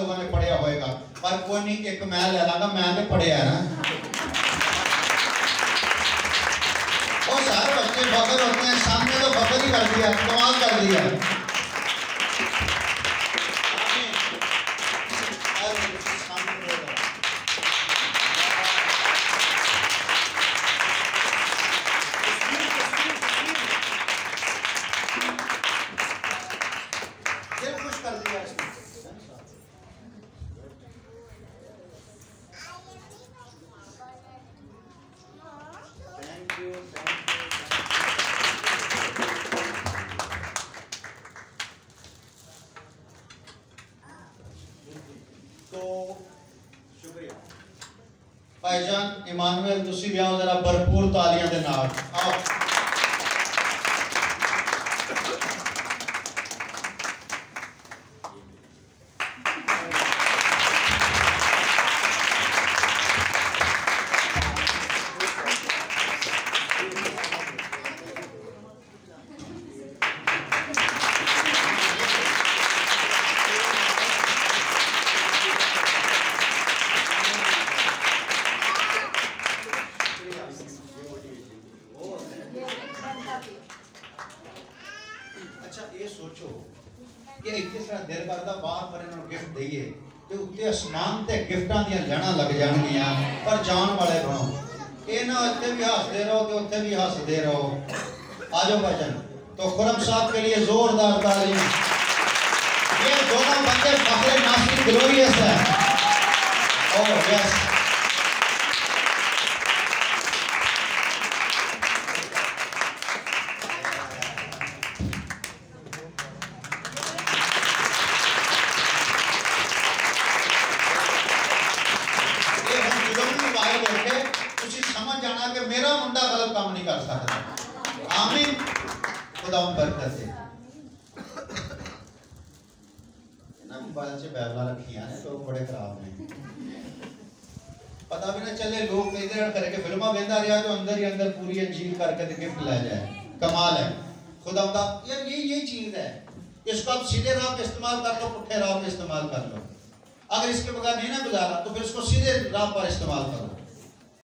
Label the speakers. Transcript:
Speaker 1: लोगों ने पढ़िया होएगा, पर कोई नहीं, एक मैं ले लांगा, मैं तो पढ़िया ना। वो सारे बच्चे बकर होते हैं, सामने तो बकर ही कर दिया, कमाल कर दिया। भाईजान इमानुएल तुसी भी आओ जरा भरपूर तालियां दे नाल आओ। आसमान ते गिफ्टां दी लैना लग जाएंगियां, पर जान वाले बनो। ये ना इतने भी हंसते रहो तो उत्थे भी हंसते रहो। आ जाओ भाईजान, तो खुरम साहब के लिए जोरदार तालियां। ये दोनों बंदे फखरे नासिर ग्लोरियस है। ओह यस, पता भी ना चले लोग इधर करके फिल्मा वेंदा रहा तो अंदर ही अंदर पूरी अंजीर करके गिफ्ट ले जाए। कमाल है खुदा यार, ये चीज है। इसको आप सीधे राह पे इस्तेमाल कर लो, पुट्ठे राह पे इस्तेमाल कर लो। अगर इसके बगैर नहीं ना गुजारा तो फिर इसको सीधे राह पर इस्तेमाल करो।